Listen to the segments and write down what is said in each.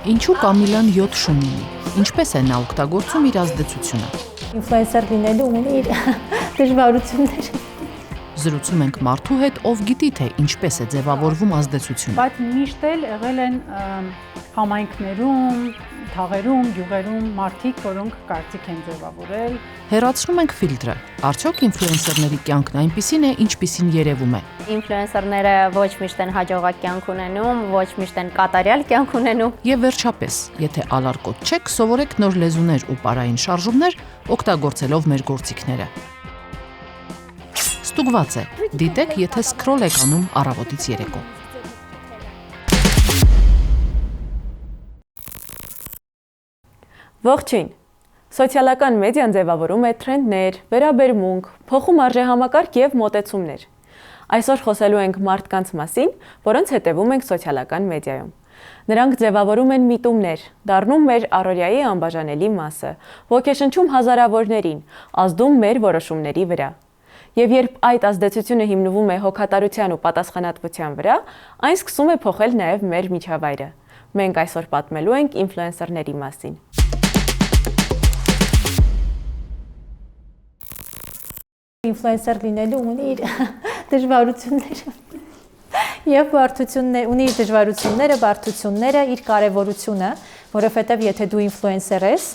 Ինչու Կամիլան 7 շուն ունի, ինչպես է նա օգտագործում իր ազդեցությունը։ Ինֆլուենսեր լինելու ունի իր դժվարությունները։ Զրուցում ենք մարդու հետ, ով գիտի թե ինչպես է ձևավորվում ազդեցությունը։ Բայց միշտ էլ եղել են համայնքներում, թաղերում, գյուղերում մարդիկ, որոնք կարծիք են ձևավորել։ Հեռացնում ենք ֆիլտրը։ Արդյոք ինֆլուենսերների կյանքն այնպիսին է, ինչպիսին երևում է։ Ինֆլուենսերները ոչ միշտ են հաջողակ կյանք ունենում, ոչ միշտ են կատարյալ կյանք ունենում։ Եվ վերջապես, եթե ալարկոտ չեք, սովորեք նոր լեզուներ ու պարային շարժումներ, օգտագործելով մեր գործիքները։ Ստուգված է։ Դիտեք, եթե սկրոլ եք անում առավոտից երեկո։ Ողջույն։ Սոցիալական մեդիան ձևավորում է թրենդներ, վերաբերմունք, փոխում արժեհամակարգ եւ մոտեցումներ։ Այսօր խոսելու ենք մարդկանց մասին, որոնց հետևում ենք սոցիալական մեդիայում։ Նրանք ձևավորում են միտումներ, դառնում մեր առօրյայի անբաժանելի մասը, ոգեշնչում հազարավորներին, ազդում մեր որոշումների վրա։ Եվ երբ այդ ազդեցությունը հիմնվում է հոգատարության ու պատասխանատվության վրա, այն սկսում է փոխել նաև մեր միջավայրը։ Մենք այսօր պատմելու ենք ինֆլուենսերների մասին։ Ինֆլուենսեր լինելու ունի իր դժվարությունները եւ բարդությունները, ունի իր դժվարությունները, բարդությունները, իր կարեւորությունը, որովհետեւ եթե դու ինֆլուենսեր ես,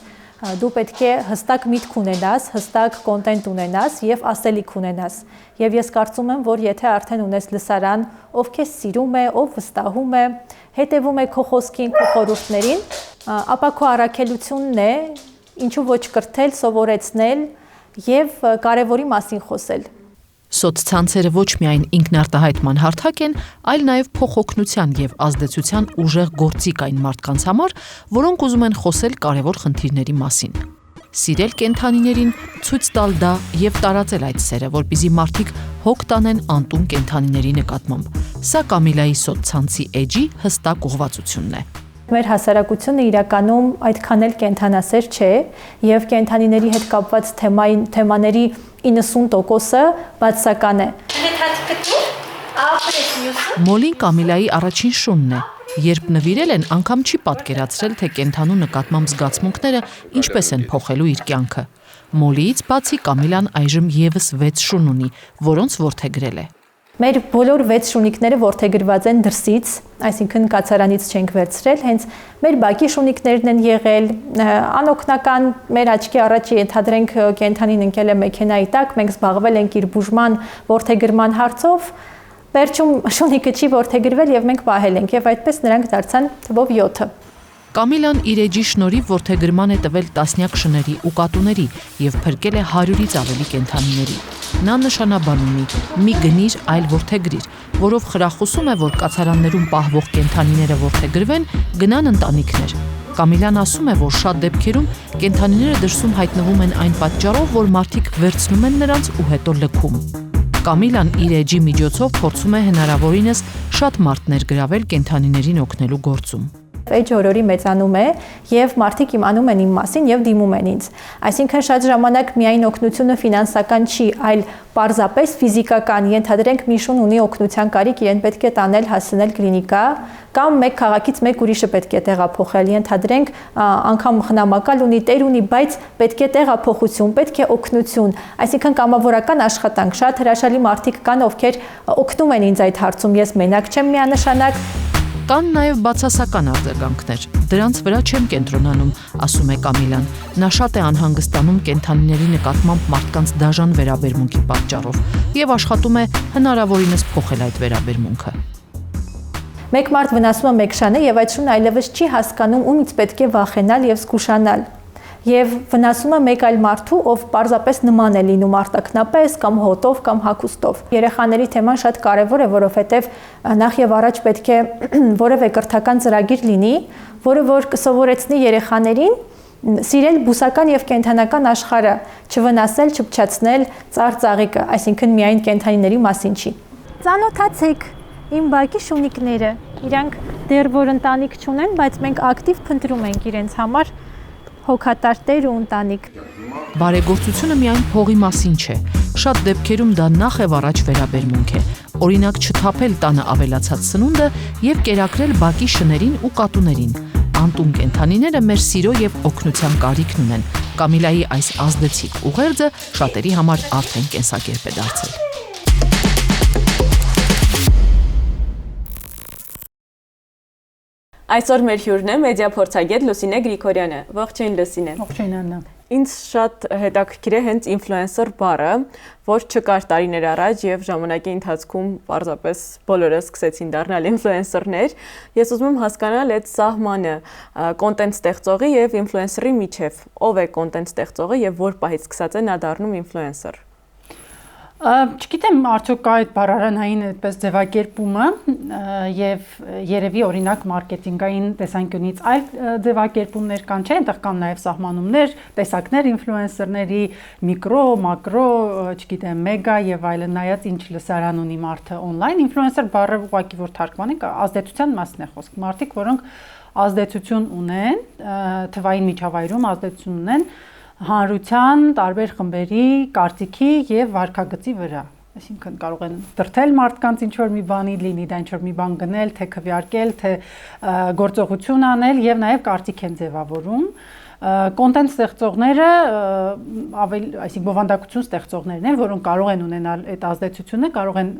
դու պետք է հստակ միտք ունենաս, հստակ կոնտենտ ունենաս եւ ասելիք ունենաս։ Եվ ես կարծում եմ, որ եթե արդեն ունես լսարան, ով քեզ սիրում է, ով վստահում է, հետևում է քո խոսքին, քո խորհուրդներին, ապա քո առաքելությունն է ինչու ոչ կրթել, սովորեցնել եւ կարևորի մասին խոսել։ Սոցցանցերը ոչ միայն ինքնարտահայտման հարթակ են, այլ նաև փոխօգնության եւ ազդեցության ուժեղ գործիք այն մարդկանց համար, որոնք ուզում են խոսել կարևոր խնդիրների մասին։ Սիրել կենդանիներին, ցույց տալ դա եւ տարածել այդ սերը, որպեսզի մարդիկ հոգ տանեն անտուն կենդանիների նկատմամբ։ Սա Կամիլայի սոցցանցի էջի հստակ ուղղվածությունն է։ Մեր հասարակությունը իրականում այդքան էլ կենդանասեր չէ եւ կենդանիների հետ կապված թեմաների 90%-ը բացասական է։ Մոլին Կամիլայի առաջին շունն է։ Երբ նվիրել են, անգամ չի պատկերացրել, թե կենդանու նկատմամբ զգացմունքները ինչպես են փոխելու իր կյանքը։ Մոլիից բացի Կամիլան այժմ եւս 6 շուն ունի, որոնց որդեգրել է։ Մեր բոլոր 6 շունիկները որդեգրված են դրսից, այսինքն կացարանից չենք վերցրել, հենց մեր բակի շունիկներն են եղել, անօգնական մեր աչքի առաջ ենթադրենք կենդանին ընկել է մեքենայի տակ, մենք զբաղվել ենք իր բուժման, որդեգրման հարցով, վերջում շունիկը չի որդեգրվել եւ մենք պահել ենք եւ այդպես նրանք դարձան թվով 7-ը։ Կամիլան իր էջի շնորհիվ որդեգրման է տվել տասնյակ շների ու կատուների եւ փրկել է 100-ից ավելի կենդանիների։ Նա նշանաբան ունի՝ մի գնիր, այլ որդեգրիր, որով խրախուսում է, որ կացարաններում պահվող կենդանիները որդեգրվեն, գնան ընտանիքներ։ Կամիլան ասում է, որ շատ դեպքերում կենդանիները դրսում հայտնվում են այն պատճառով, որ մարդիկ վերցնում են նրանց ու հետո լքում։ Կամիլան իր էջի միջոցով փորձում է հնարավորինս շատ մարդ ներգրավել կենդանիներին օգնելու գործում։ Էջը օրորի մեծանում է եւ մարդիկ իմանում են իմ մասին եւ դիմում են ինձ։ Այսինքն շատ ժամանակ միայն օգնությունը ֆինանսական չի, այլ պարզապես ֆիզիկական, ենթադրենք մի շուն ունի օգնության կարիք, իրեն պետք է տանել, հասցնել կլինիկա, կամ մեկ քաղաքից մեկ ուրիշը պետք է տեղափոխել, ենթադրենք անգամ խնամակալ ունի, տեր ունի, բայց պետք է տեղափոխություն, պետք է օգնություն, այսինքն կամավորական աշխատանք, շատ հրաշալի մարդիկ կան, ովքեր օգնում են ինձ այդ հարցում, ես մենակ չեմ միանշանակ։ Կան նաև բացասական արձագանքներ։ Դրանց վրա չեմ կենտրոնանում, ասում է Կամիլան։ Նա շատ է անհանգստանում կենդանիների նկատմամբ մարդկանց դաժան վերաբերմունքի պատճառով եւ աշխատում է հնարավորինս փոխել այդ վերաբերմունքը։ Մեկ մարդ վնասում է մեկ շանը եւ այդ շունը այլևս չի հասկանում ումից պետք է վախենալ եւ զգուշանալ։ Եվ վնասում է մեկ այլ մարդու, ով պարզապես նման է լինում արտաքնապես կամ հոտով կամ հագուստով։ Երեխաների թեման շատ կարևոր է, որովհետև նախ եւ առաջ պետք է որևէ կրթական ծրագիր լինի, որը որ կսովորեցնի երեխաներին սիրել բուսական եւ կենդանական աշխարհը, չվնասել, չփչացնել ծառ ծաղիկը, այսինքն միայն կենդանիների մասին չի։ Ծանոթացեք իմ բակի շունիկները, իրանք դեռ որ ընտանիք չունեն, բայց մենք ակտիվ փնտրում ենք իրենց համար հոգատար տեր ու ընտանիք։ Բարեգործությունը միայն փողի մասին չէ։ Շատ դեպքերում դա նախ եւ առաջ վերաբերմունք է։ օրինակ չթափել տանը ավելացած սնունդը եւ կերակրել բակի շներին ու կատուներին։ Անտուն կենդանիները մեր սիրո եւ օգնության կարիքն ունեն։ Կամիլայի այս ազդեցիկ ուղերձը շատերի համար արդեն կենսակերպ է դարձել։ Այսօր մեր հյուրն է մեդիա փորձագետ Լուսինե Գրիգորյանը։ Ողջույն Լուսինե։ Ողջույն Աննա։ Ինձ շատ հետաքրքիր է հենց ինֆլուենսեր բառը, որ չկար տարիներ առաջ եւ ժամանակի ընթացքում պարզապես բոլորը սկսեցին դառնալ ինֆլուենսերներ։ Ես ուզում եմ հասկանալ այդ սահմանը կոնտենտ ստեղծողի եւ ինֆլուենսերի միջեւ։ Ով է կոնտենտ ստեղծողը եւ որ պահից սկսած է նա դառնում ինֆլուենսեր։ Չգիտեմ, արդյոք կա այդ բառարանային այդպես ձևակերպումը եւ երևի օրինակ մարքեթինգային տեսանկյունից այլ ձևակերպումներ կան, չէ՞, այնտեղ կան նաեւ սահմանումներ, տեսակներ ինֆլուենսերների, միկրո, մակրո, չգիտեմ, մեգա եւ այլն, նայած ինչ լսարան ունի մարդը on-line ինֆլուենսեր բառը ուղղակի որ թարգմանենք ազդեցության մասն է խոսք։ Մարդիկ, որոնք ազդեցություն ունեն, թվային միջավայրում ազդեցություն ունեն հանրության, տարբեր խմբերի, կարծիքի եւ վարքագծի վրա։ Այսինքն կարող են դրթել մարդկանց ինչ որ մի բանի, լինի դա ինչ որ մի բան գնել, թե քվեարկել, թե գործողություն անել եւ նաեւ կարծիք են ձևավորում։ Կոնտենտ ստեղծողները այսինքն բովանդակություն ստեղծողներն են, որոնք կարող են ունենալ այդ ազդեցությունը, կարող են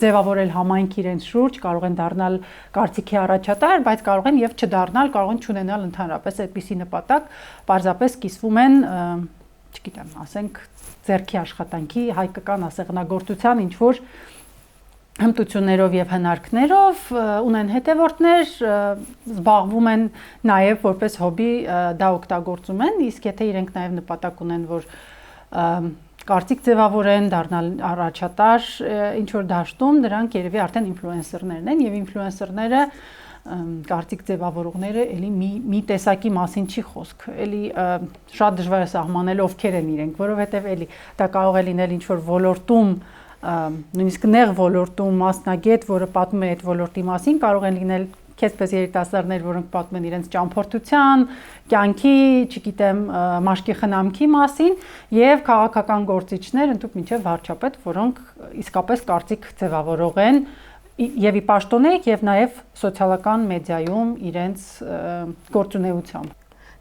ձևավորել համայնք իրենց շուրջ, կարող են դառնալ կարծիքի առաջատար, բայց կարող են եւ չդառնալ, կարող են չունենալ ընդհանրապես այդպիսի նպատակ, պարզապես կիսվում են, չգիտեմ, ասենք ձեռքի աշխատանքի, հայկական ասեղնագործության ինչ որ հմտություններով եւ հնարքներով ունեն հետևորդներ, զբաղվում են նաեւ որպես հոբի դա օգտագործում են, իսկ եթե իրենք նաեւ նպատակ ունեն, որ կարծիք ձևավորեն, դառնալ առաջատար ինչ որ դաշտում, դրանք երևի արդեն ինֆլուենսերներն են եւ ինֆլուենսերները կարծիք ձևավորողները էլի մի տեսակի մասին չի խոսք, էլի շատ դժվար է սահմանել ովքեր են իրենք, որովհետեւ էլի դա կարող է լինել ինչ որ ոլորտում նույնիսկ նեղ ոլորտում մասնագետ, որը պատմում է այդ ոլորտի մասին, կարող են լինել քեզպես երիտասարդներ, որոնք պատմում են իրենց ճամփորդության, կյանքի, չգիտեմ, մաշկի խնամքի մասին, եւ քաղաքական գործիչներ, ընդհանուր մինչեւ վարչապետ, որոնք իսկապես կարծիք ձևավորող են եւ ի պաշտոնեկ եւ նաեւ սոցիալական մեդիայում իրենց գործունեությամբ։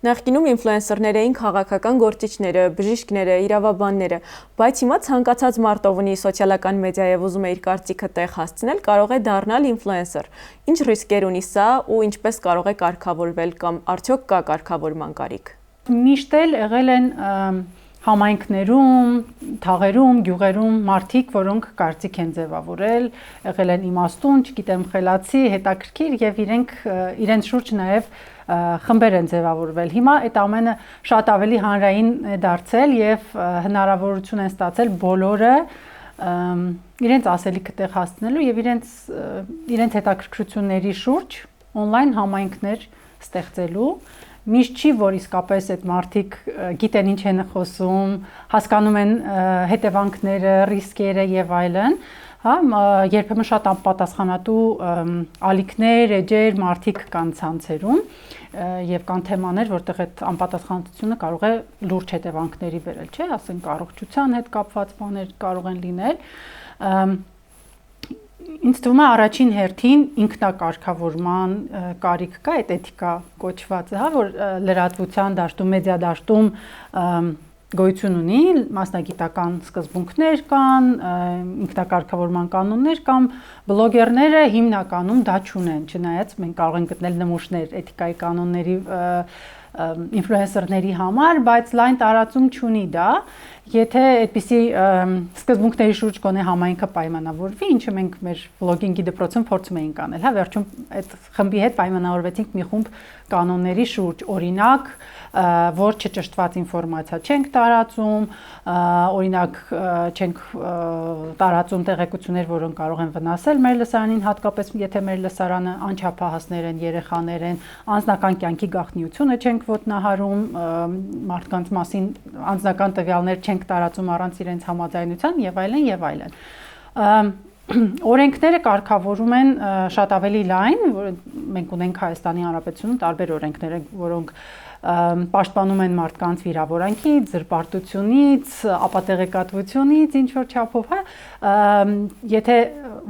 Նախկինում ինֆլուենսերներ էին քաղաքական գործիչները, բժիշկները, իրավաբանները, բայց հիմա ցանկացած մարդ ով ունի սոցիալական մեդիա եւ ուզում է իր կարծիքը տեղ հասցնել, կարող է դառնալ ինֆլուենսեր։ Ինչ ռիսկեր ունի սա ու ինչպես կարող է կարգավորվել կամ արդյոք կա կարգավորման կարիք։ Միշտ էլ եղել են համայնքներում, թաղերում, գյուղերում մարդիկ, որոնք կարծիք են ձևավորել, եղել են իմաստուն, չգիտեմ, խելացի, հետաքրքիր եւ իրենց շուրջ նաեւ խմբեր են ձևավորվել։ Հիմա այդ ամենը շատ ավելի հանրային է դարձել եւ հնարավորություն են ստացել բոլորը իրենց ասելիքը տեղ հասցնելու եւ իրենց հետաքրքրությունների շուրջ on-line համայնքներ ստեղծելու։ Միշտ չի, որ իսկապես այդ մարդիկ գիտեն ինչ են խոսում, հասկանում են հետևանքները, ռիսկերը եւ այլն, հա, երբեմն շատ անպատասխանատու ալիքներ, էջեր, մարդիկ կան ցանցերում եւ կան թեմաներ, որտեղ այդ անպատասխանատվությունը կարող է լուրջ հետևանքների բերել, չէ՞, ասենք առողջության հետ կապված բաներ կարող են լինել։ Ինձ թվում է առաջին հերթին ինքնակարգավորման կարիք կա, այդ էթիկա կոչվածը, հա, որ լրատվության դաշտում, մեդիա դաշտում գոյություն ունի, մասնագիտական սկզբունքներ կան, ինքնակարգավորման կանոններ կամ բլոգերները հիմնականում դա չունեն, չնայած մենք կարող ենք գտնել նմուշներ էթիկայի կանոնների ինֆլուենսերների համար, բայց լայն տարածում չունի դա, եթե այդպիսի սկզբունքների շուրջ գոնե համայնքը պայմանավորվի, ինչը մենք մեր բլոգինգի դպրոցում փորձում էինք անել, հա, վերջում այդ խմբի հետ պայմանավորվեցինք մի խումբ կանոնների շուրջ, օրինակ, որ չճշտված ինֆորմացիա չենք տարածում, օրինակ չենք տարածում տեղեկություններ, որոնք կարող են վնասել մեր լսարանին, հատկապես եթե մեր լսարանը անչափահասներ են, երեխաներ են, անձնական կյանքի գաղտնիությունը չենք ոտնահարում, մարդկանց մասին անձնական տվյալներ չենք տարածում առանց իրենց համաձայնության եւ այլն եւ այլն։ օրենքները կարգավորում են շատ ավելի լայն, որ մենք ունենք Հայաստանի Հանրապետությունում տարբեր օրենքներ, որոնք պաշտպանում են մարդկանց վիրավորանքից, զրպարտությունից, ապատեղեկատվությունից, ինչ որ չափով, եթե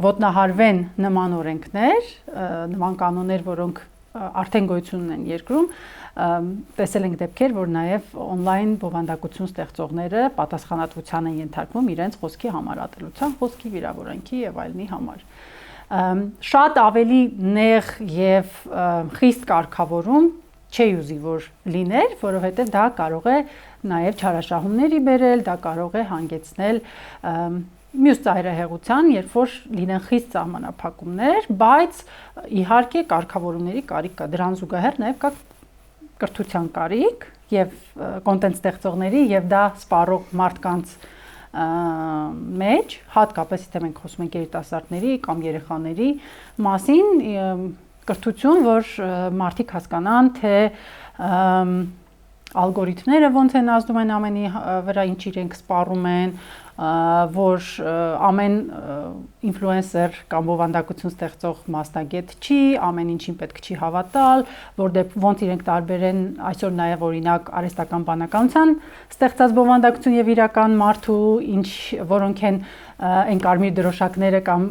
ոտնահարվեն նման օրենքներ, նման կանոններ, որոնք արդեն գոյություն ունեն երկրում, տեսել ենք դեպքեր, որ նաև on-line բովանդակություն ստեղծողները պատասխանատվության են ենթարկվում իրենց խոսքի համարատելության, խոսքի վիրավորանքի եւ այլնի համար։ Շատ ավելի նեղ եւ խիստ կարգավորում չի ուզի որ լիներ, որովհետեւ դա կարող է նաև չարաշահումների բերել, դա կարող է հանգեցնել մյուս ծայրահեղության, երբ որ լինեն խիստ սահմանափակումներ, բայց իհարկե կարգավորումների կարիք կա, դրան զուգահեռ նաև կա կրթության կարիք եւ կոնտենտ ստեղծողների եւ դա սպառող մարդկանց մեջ, հատկապես եթե մենք խոսում ենք երիտասարդների կամ երեխաների մասին, կրթություն, որ մարդիկ հասկանան, թե ալգորիթմները ոնց են ազդում են ամենի վրա, ինչ իրենք սպառում են, որ ամեն ինֆլուենսեր կամ բովանդակություն ստեղծող մասնագետ չի, ամեն ինչին պետք չի հավատալ, ոնց իրենք տարբեր են այսօր նաև օրինակ արհեստական բանականության ստեղծած բովանդակություն եւ իրական մարդու, որոնք են այն կարմիր դրոշակները կամ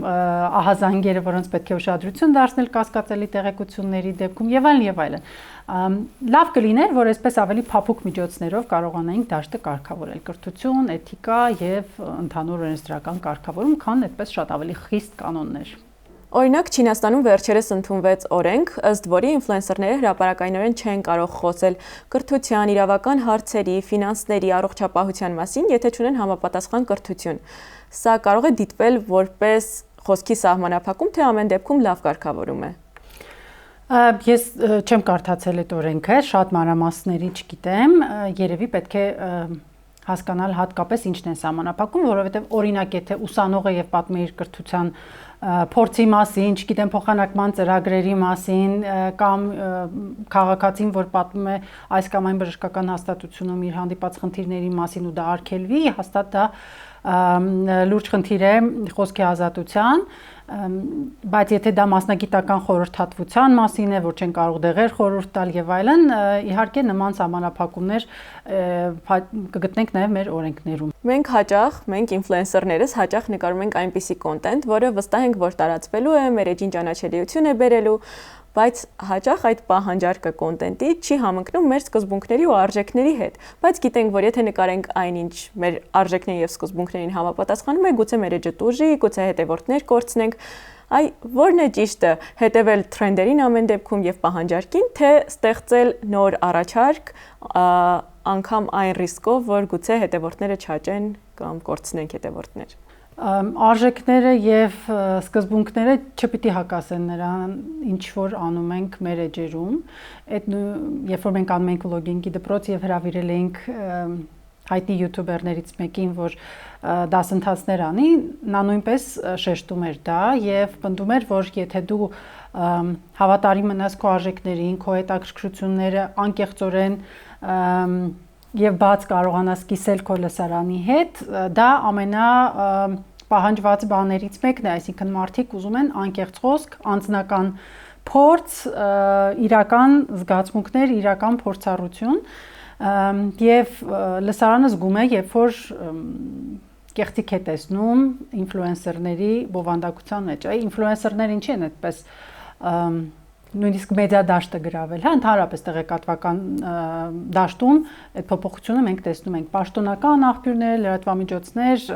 ահազանգերը, որոնց պետք է ուշադրություն դարձնել կասկածելի տեղեկությունների դեպքում եւ այլն եւ այլն։ Լավ կլիներ, որ այսպես ավելի փափուկ միջոցներով կարողանայինք դաշտը կարգավորել կրթություն, էթիկա եւ ընդհանուր օրենսդրական կարգավորում, քան այդպես շատ ավելի խիստ կանոններ։ Օրինակ Չինաստանում վերջերս ընդունվեց օրենք, ըստ որի ինֆլուենսերները հրապարակայնորեն չեն կարող խոսել կրթության, իրավական հարցերի, ֆինանսների, առողջապահության մասին, եթե չունեն համապատասխան կրթություն։ Սա կարող է դիտվել որպես խոսքի սահմանափակում, թե ամեն դեպքում լավ կարգավորում է։ Ես չեմ կարդացել այդ օրենքը, շատ մանրամասների չգիտեմ, երևի պետք է հասկանալ հատկապես ինչն է սահմանափակում, որովհետև օրինակ եթե ուսանողը եւ պատմի իր կրթության փորձի մասին, չգիտեմ փոխանակման ծրագրերի մասին կամ քաղաքացին, որ պատմում է այս կամ այն բժշկական հաստատությունում իր հանդիպած խնդիրների մասին ու դա արգելվի, հաստատ դա լուրջ խնդիր է խոսքի ազատության, բայց եթե դա մասնագիտական խորհրդատվության մասին է, որ չեն կարող դեղեր խորհուրդ տալ եւ այլն, իհարկե նման սահմանափակումներ կգտնենք նաեւ մեր օրենքներում։ Մենք ինֆլուենսերներս հաճախ նկարում ենք այնպիսի կոնտենտ, որը վստահ ենք, որ տարածվելու է, մեր էջին ճանաչելիություն է բերելու, բայց հաճախ այդ պահանջարկը կոնտենտի չի համընկնում մեր սկզբունքների ու արժեքների հետ, բայց գիտենք, որ եթե նկարենք այնինչ մեր արժեքներին եւ սկզբունքներին համապատասխանում է, գուցե մեր էջը տուժի, գուցե հետևորդներ կորցնենք, որն է ճիշտը, հետևել թրենդերին ամեն դեպքում եւ պահանջարկին, թե ստեղծել նոր առաջարկ, անգամ այն ռիսկով, որ գուցե հետևորդները չաճեն կամ կորցնենք հետևորդներ։ Արժեքները եւ սկզբունքները չպիտի հակասեն նրան, ինչ որ անում ենք մեր էջերում, այդ երբ որ մենք անում ենք վլոգինգի դպրոց եւ հրավիրել էինք հայտնի յութուբերներից մեկին, որ դասընթացներ անի, նա նույնպես շեշտում էր դա եւ պնդում էր, որ եթե դու հավատարիմ մնաս քո արժեքներին, քո հետաքրքրությունները անկեղծորեն եւ բաց կարողանաս կիսել քո լսարանի հետ, դա պահանջված բաներից մեկն է, այսինքն մարդիկ ուզում են անկեղծ խոսք, անձնական փորձ, իրական զգացմունքներ, իրական փորձառություն եւ լսարանը զգում է, երբ որ կեղծիք է տեսնում ինֆլուենսերների բովանդակության մեջ։ Ինֆլուենսերները ինչի են այդպես նույնիսկ մեդիա դաշտը գրավել, ընդհանրապես տեղեկատվական դաշտում այդ փոփոխությունը մենք տեսնում ենք պաշտոնական աղբյուրներ, լրատվամիջոցներ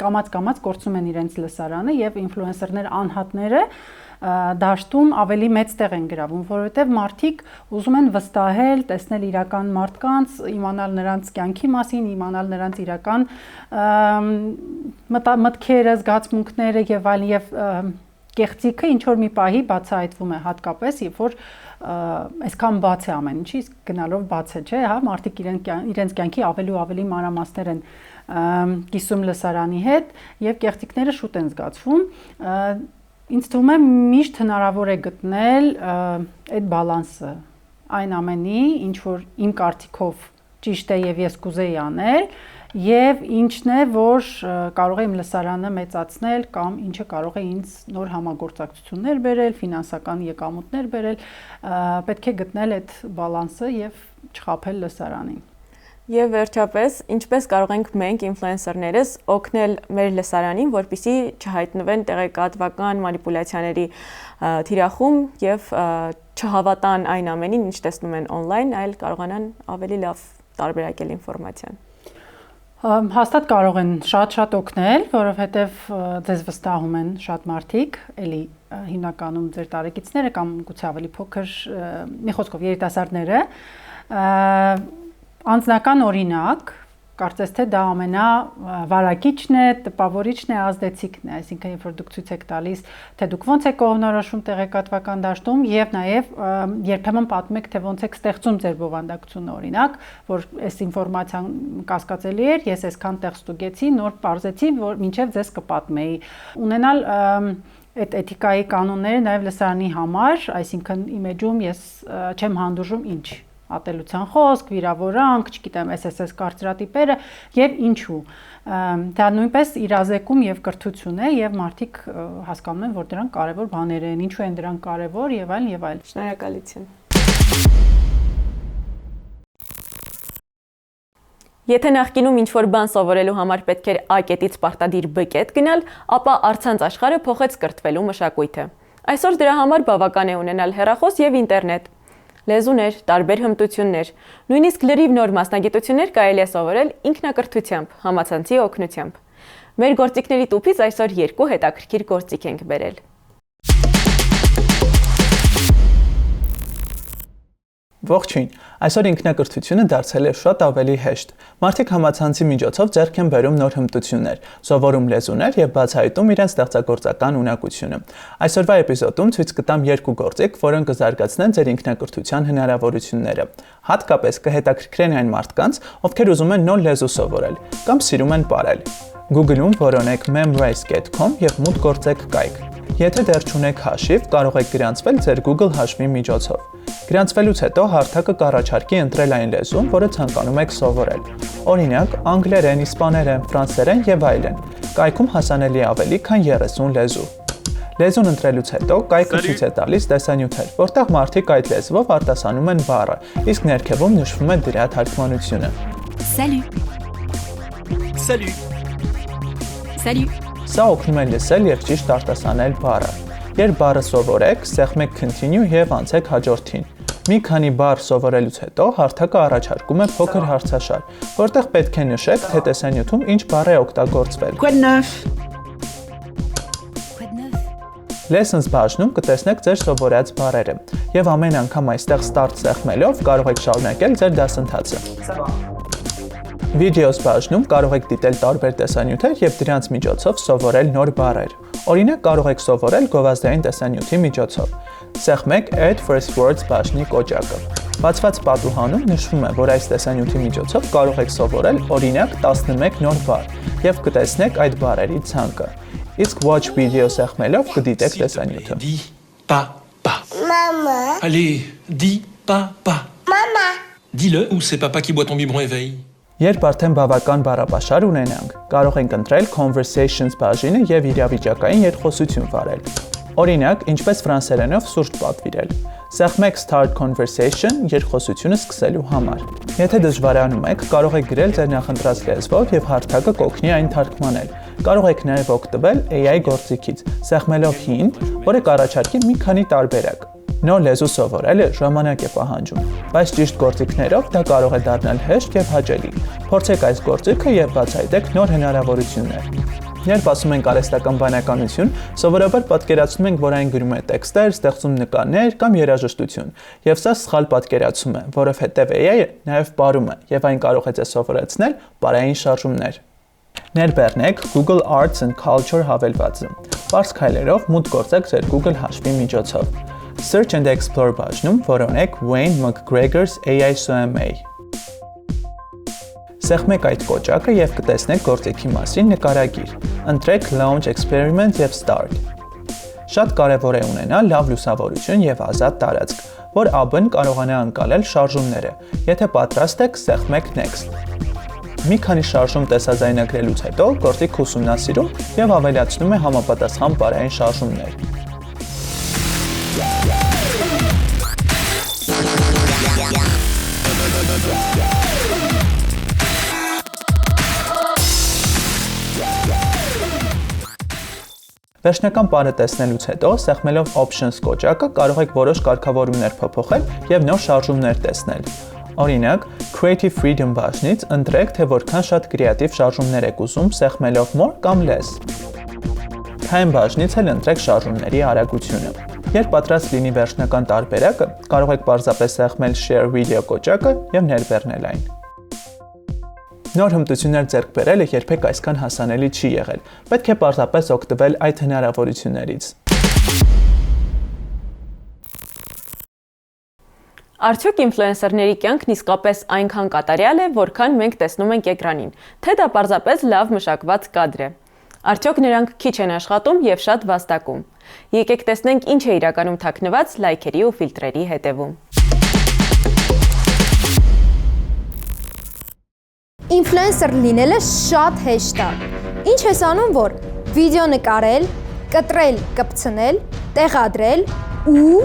կամաց կորցնում են իրենց լսարանը եւ ինֆլուենսերներ անհատները դաշտում ավելի մեծ տեղ են գրավում, որովհետեւ մարդիկ ուզում են վստահել, տեսնել իրական մարդկանց, իմանալ նրանց կյանքի մասին, իմանալ նրանց իրական մտքերը, զգացմունքները եւ այլն եւ կեղծիքը ինչ որ մի պահի բացահայտվում է հատկապես, երբ որ այսքան բաց է ամեն ինչի, գնալով բաց է, չէ՞, հա, մարդիկ իրենց կյանքի ավելի ու ավելի մանրամասներ են կիսում լսարանի հետ եւ կեղծիքները շուտ են զգացվում։ Ինձ թվում է միշտ հնարավոր է գտնել այդ բալանսը այն ամենի, ինչ որ իմ կարծիքով ճիշտ է եւ ես կուզեի անել, եւ ինչն է, որ կարող է իմ լսարանը մեծացնել կամ ինչը կարող է ինձ նոր համագործակցություններ բերել, ֆինանսական եկամուտներ բերել, պետք է գտնել այդ բալանսը եւ չխաբել լսարանին։ Եվ վերջապես, ինչպես կարող ենք մենք ինֆլուենսերներս օգնել մեր լսարանին, որպեսզի չհայտնվեն տեղեկատվական մանիպուլյացիաների թիրախում եւ չհավատան այն ամենին, ինչ տեսնում են on-line, այլ կարողանան ավելի լավ տարբերակել ինֆորմացիան։ Հաստատ կարող են շատ օգնել, որովհետև ձեզ վստահում են շատ մարդիկ, էլի հիմնականում ձեր տարեկիցները կամ գուցե ավելի փոքր, մի խոսքով երիտասարդները, անձնական օրինակ, կարծես թե դա ամենավարակիչն է, տպավորիչն է, ազդեցիկն է, այսինքն երբ որ դուք ցույց եք տալիս, թե դուք ոնց եք կողմնորոշում տեղեկատվական դաշտում եւ նաեւ երբեմն պատմում եք, թե ոնց եք ստեղծում ձեր բովանդակությունը, օրինակ, որ այս ինֆորմացիան կասկածելի էր, ես այսքան տեղ ստուգեցի, նոր պարզեցի, որ մինչեւ ձեզ կպատմեի։ Ունենալ այդ էթիկայի կանոնները նաեւ լսարանի համար, այսինքն իմեջում ես չեմ հանդուրժում ինչ ատելության խոսք, վիրավորանք, չգիտեմ, SSS կարծրատիպերը եւ ինչու։ Դա նույնպես իրազեկում եւ կրթություն է եւ մարդիկ հասկանում են, որ դրանք կարեւոր բաներ են, ինչու են դրանք կարեւոր եւ այլն եւ այլն։ Շնորհակալություն։ Եթե նախկինում ինչ-որ բան սովորելու համար պետք էր A կետից պարտադիր B կետ գնալ, ապա առցանց աշխարհը փոխեց կրթվելու մշակույթը։ Այսօր դրա համար բավական է ունենալ հեռախոս եւ ինտերնետ։ Լեզուներ, տարբեր հմտություններ, նույնիսկ լրիվ նոր մասնագիտություններ կարելի է սովորել ինքնակրթությամբ, համացանցի օգնությամբ։ Մեր գործիքների տուփից այսօր 2 հետաքրքիր գործիք ենք բերել։ Ողջույն, այսօր ինքնակրթությունը դարձել է շատ ավելի հեշտ։ Մարդիկ համացանցի միջոցով ձեռք են բերում նոր հմտություններ, սովորում լեզուներ եւ բացահայտում իրենց ստեղծագործական ունակությունը։ Այսօրվա էպիզոդում ցույց կտամ 2 գործիք, որոնք կզարգացնեն ձեր ինքնակրթության հնարավորությունները։ Հատկապես կհետաքրքրեն այն մարդկանց, ովքեր ուզում են նոր լեզու սովորել կամ սիրում են պարել։ Google-ում որոնեք memrise.com եւ մուտք գործեք կայք։ Եթե դեռ չունեք հաշիվ, կարող եք գրանցվել ձեր Google հաշվի միջոցով։ Գրանցվելուց հետո հարթակը կառաջարկի ընտրել այն լեզուն, որը ցանկանում եք սովորել։ Օրինակ, անգլերեն, իսպաներեն, ֆրանսերեն եւ այլն։ Կայքում հասանելի ավելի քան 30 լեզու։ Լեզուն ընտրելուց հետո կայքը ցույց է տալիս տեսանյութեր, որտեղ մարդիկ այդ լեզվով արտասանում են բառը, իսկ ներքևում նշվում է դրա թարգմանությունը։ Salut. Salut. Salut. Սա օգնում է լսել եւ ճիշտ արտասանել բառը։ Երբ բառը սովորեք, սեղմեք continue եւ անցեք հաջորդին։ Մի քանի բառ սովորելուց հետո հարթակը առաջարկում է փոքր հարցաշար, որտեղ պետք է նշեք, թե տեսանյութում ինչ բառ է օգտագործվել։ Quoi de neuf? Lessons բաժնում կտեսնեք ձեր սովորած բառերը եւ ամեն անգամ այստեղ start սեղմելով կարող եք շարունակել ձեր դասընթացը։ Videos բաժնում կարող եք դիտել տարբեր տեսանյութեր եւ դրանց միջոցով սովորել նոր բառեր։ Օրինակ կարող եք սովորել գովազդային տեսանյութի միջոցով։ Սեղմեք Add First Words բաժնի կոճակը։ Բացված պատուհանում նշվում է, որ այս տեսանյութի միջոցով կարող եք սովորել օրինակ 11 նոր բառ եւ կտեսնեք այդ բառերի ցանկը։ Իսկ Watch Video սեղմելով կդիտեք տեսանյութը։ Dis papa. Maman. Allez, dis papa. Maman. Dis-le ou c'est papa qui boit ton biberon éveil. Երբ արդեն բավական բառապաշար ունենանք, կարող ենք ընտրել Conversations բաժինը եւ իրավիճակային երկխոսություն վարել։ Օրինակ, ինչպես ֆրանսերենով սուրճ պատվիրել։ Սեղմեք Start Conversation երկխոսությունը սկսելու համար։ Եթե դժվարանում եք, կարող եք գրել ձեր նախընտրած լեզվով եւ հարթակը կօգնի այն թարգմանել։ Կարող եք նաեւ օգտվել AI գործիքից, սեղմելով Hint, որը կառաջարկի մի քանի տարբերակ։ Նոր լեզու սովորելը ժամանակ է պահանջում, բայց ճիշտ գործիքներով դա կարող է դառնալ հեշտ եւ հաճելի։ Փորձեք այս գործիքը եւ բացահայտեք նոր հնարավորություններ։ Երբ ասում ենք արհեստական բանականություն, սովորաբար պատկերացնում ենք, որ այն գրում է տեքստեր, ստեղծում նկարներ կամ երաժշտություն, եւ սա սխալ պատկերացում է, որովհետեւ AI-ը նաեւ պարում է եւ այն կարող է ձեզ սովորեցնել պարային շարժումներ։ Ներբեռնեք Google Arts and Culture հավելվածը։ Պարզ քայլերով մուտք գործեք ձեր Google հաշվի միջոցով։ Search and Explore բաժնում որոնեք Wayne McGregor's AI SOMA։ Սեղմեք այդ կոճակը եւ կտեսնեք գործիքի մասին նկարագիր։ Ընտրեք Launch Experiment եւ Start։ Շատ կարեւոր է ունենալ լավ լուսավորություն եւ ազատ տարածք, որ AB-ն կարողանա անցալել շարժումները։ Եթե պատրաստ եք, սեղմեք Next։ Մի քանի շարժում տեսաձայնագրելուց հետո գործիքը ուսումնասիրում եւ ավելացնում է համապատասխան բարեային շարժումներ։ Վերջնական բառը տեսնելուց հետո, սեղմելով Options կոճակը, կարող եք որոշ կարգավորումներ փոփոխել եւ նոր շարժումներ տեսնել։ Օրինակ, Creative Freedom բաժնից ընտրեք, թե որքան շատ կրեատիվ շարժումներ եք ուզում սեղմելով More կամ Less։ Time բաժնից էլ ընտրեք շարժումների արագությունը։ Երբ պատրաստ լինի վերջնական տարբերակը, կարող եք պարզապես սեղմել Share Video կոճակը եւ ներբեռնել այն։ Նոր հմտություններ ձեռք բերելը երբեք այսքան հասանելի չի եղել։ Պետք է պարզապես օգտվել այդ հնարավորություններից։ Արդյոք ինֆլուենսերների կյանքն իսկապես այնքան կատարյալ է, որքան մենք տեսնում ենք էկրանին, թե դա պարզապես լավ մշակված կադր է։ Արդյոք նրանք քիչ են աշխատում եւ շատ վաստակում։ Եկեք տեսնենք ինչ է իրականում թաքնված լայքերի ու ֆիլտրերի հետևում։ Ինֆլուենսեր լինելը շատ հեշտ է։ Ինչ ես անում, որ վիդեո նկարել, կտրել, կպցնել, տեղադրել ու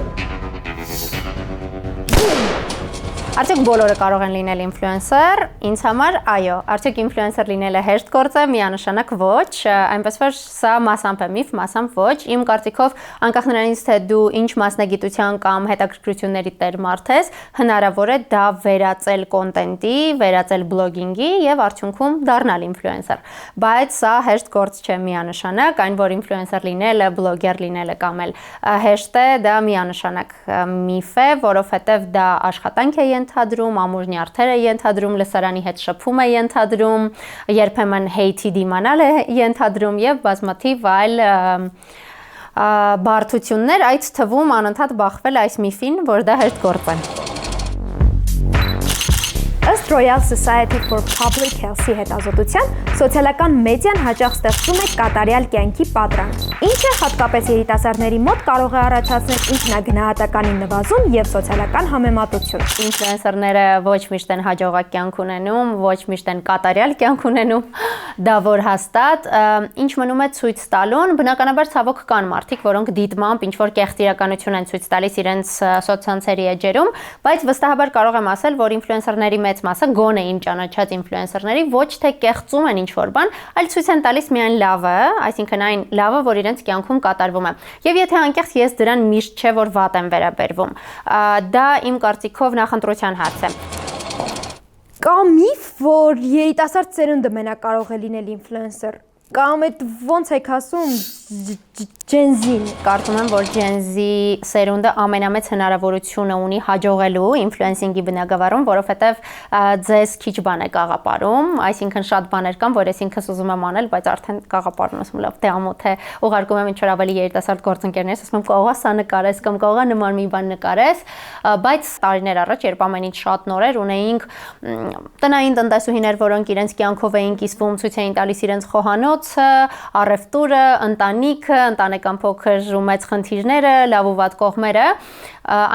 Արդյոք բոլորը կարող են լինել ինֆլուենսեր, ինձ համար այո, արդյոք ինֆլուենսեր լինելը հեշտ գործ է, միանշանակ ոչ, այնպես որ սա մասամբ է միֆ, մասամբ ոչ, իմ կարծիքով անկախ նրանից թե դու ինչ մասնագիտության կամ հետաքրքրությունների տեր մարդ ես, հնարավոր է դա վերածել կոնտենտի, վերածել բլոգինգի եւ արդյունքում դառնալ ինֆլուենսեր, բայց սա հեշտ գործ չէ միանշանակ, այն որ ինֆլուենսեր լինելը, բլոգեր լինելը կամ էլ հեշտ է, դա միանշանակ միֆ է, որովհետեւ դա աշխատանք է ենթադրում, ամուր նյարդեր է ենթադրում, լսարանի հետ շփում է ենթադրում, երբեմն հեյթի դիմանալ է ենթադրում եւ բազմաթիվ այլ բարդություններ, այդ թվում անընդհատ բախվել այս միֆին, որ դա հեշտ գործ է։ Ըստ Royal Society for Public Health-ի հետազոտության, սոցիալական մեդիան հաճախ ստեղծում է կատարյալ կյանքի պատրանք, ինչը հատկապես երիտասարդների մոտ կարող է առաջացնել ինքնագնահատականի նվազում եւ սոցիալական համեմատություն։ Ինֆլուենսերները ոչ միշտ են հաջողակ կյանք ունենում, ոչ միշտ են կատարյալ կյանք ունենում, դա որ հաստատ, ինչ մնում է ցույց տալուն, բնականաբար ցավոք կան մարդիկ, որոնք դիտմամբ ինչ որ կեղտիրականություն են ցույց տալիս իրենց սոցցանցերի էջերում, բայց վստահաբար կարող եմ ասել, որ ինֆլուենսերների մեծ մասը գոնե իմ ճանաչած ինֆլուենսերների ոչ թե կեղծում են ինչ-որ բան, այլ ցույց են տալիս միայն լավը, այսինքն այն լավը, որ իրենց կյանքում կատարվում է։ Եվ եթե անկեղծ ես դրան միշտ չէ որ վատ եմ վերաբերվում։ Դա իմ կարծիքով նախընտրության հարց է։ Կա միֆ, որ երիտասարդ սերունդը մենակ կարող է լինել ինֆլուենսեր։ Կամ այդ ոնց եք ասում Gen Z-ն։ Կարծում եմ, որ Gen Z սերունդը ամենամեծ հնարավորությունը ունի հաջողելու ինֆլուենսինգի բնագավառում, որովհետև ձեզ քիչ բան է կաղապարում, այսինքն շատ բաներ կան, որ ես ինքս ուզում եմ անել, բայց արդեն կաղապարում եմ, լավ, դե ամոթ է, ուղարկում եմ ինչ-որ ավելի երիտասարդ գործընկերներս, ասում եմ կողա սա նկարես կամ կողա նման մի բան նկարես, բայց տարիներ առաջ, երբ ամեն ինչ շատ նոր էր, ունեինք տնային տնտեսուհիներ, որոնք իրենց կյանքով էին կիսվում, ցույց էին տալիս իրենց խոհանոցը, առևտուրը, ընտանիքը, ընտանեկան փոքր ու մեծ խնդիրները, լավ ու վատ կողմերը,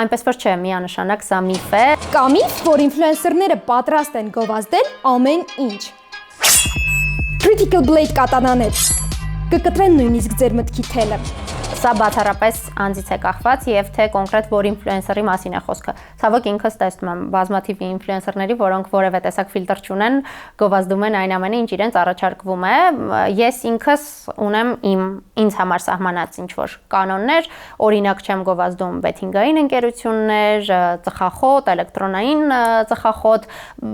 այնպես որ չէ, միանշանակ սա միֆ է։ Կա միֆ, որ ինֆլուենսերները պատրաստ են գովազդել ամեն ինչ։ Critical Blade կատանաներ կկտրեն նույնիսկ ձեր մտքի թելը։ Սա բացառապես անձից է կախված եւ թե կոնկրետ որ ինֆլուենսերի մասին է խոսքը։ Ցավոք ինքս տեսնում եմ բազմաթիվ ինֆլուենսերների, որոնք որևէ տեսակ ֆիլտր չունեն, գովազդում են այն ամենը, ինչ իրենց առաջարկվում է։ Ես ինքս ունեմ ինձ համար սահմանած ինչ-որ կանոններ, օրինակ չեմ գովազդում բեթինգային ընկերություններ, ծխախոտ, էլեկտրոնային ծխախոտ,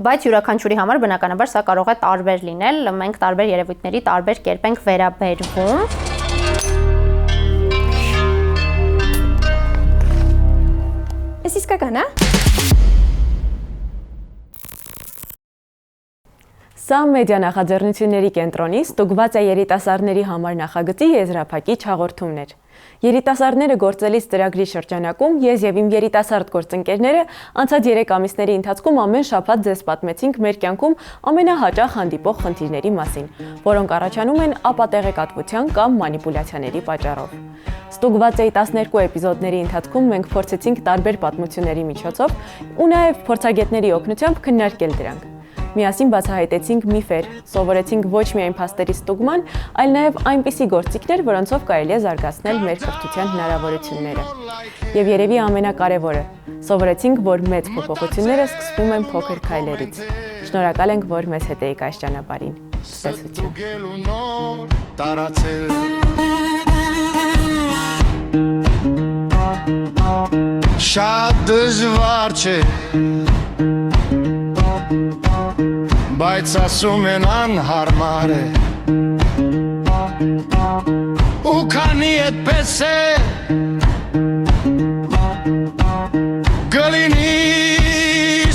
բայց յուրաքանչյուրի համար բնականաբար սա կարող է տարբեր լինել, մենք տարբեր երևույթների տարբեր կերպ ենք վերաբերվում։ Էս իսկական է։ Սա մեդիա նախաձեռնությունների կենտրոնի ստուգված է երիտասարդների համար նախագծի եզրափակիչ հաղորդումներ։ Երիտասարդները գործելիս ծրագրի շրջանակում ես եւ իմ երիտասարդ գործընկերները անցած 3 ամիսների ընթացքում ամեն շաբաթ ձեզ պատմեցինք մեր կյանքում ամենահաճախ հանդիպող խնդիրների մասին, որոնք առաջանում են ապատեղեկատվության կամ մանիպուլյացիաների պատճառով։ Ստուգված էի 12 էպիզոդների ընթացքում մենք փորձեցինք տարբեր պատմությունների միջոցով ու նաև փորձագետների օգնությամբ քննարկել դրանք։ Միասին բացահայտեցինք միֆեր, սովորեցինք ոչ միայն փաստերի ստուգման, այլ նաև այնպիսի գործիքներ, որոնցով կարելի է զարգացնել մեր կրթության հնարավորությունները։ Եվ երևի ամենակարևորը, սովորեցինք, որ մեծ փոփոխությունները սկսվում են փոքր քայլերից։ Շնորհակալ ենք, որ մեզ հետ էիք այս ճանապարհին։ Շատ դժվար չէ, բայց ասում են անհարմար է, ու քանի այդպես է, գլինի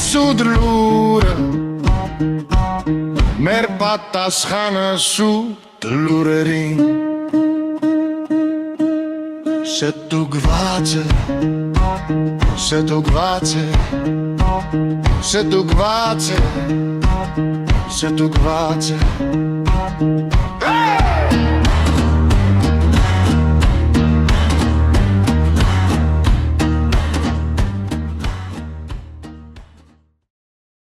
սուտ լուրը, մեր պատասխանը սուտ լուրերին, շտուկված է, շտուկված է, շտուկված է, շտուկված է,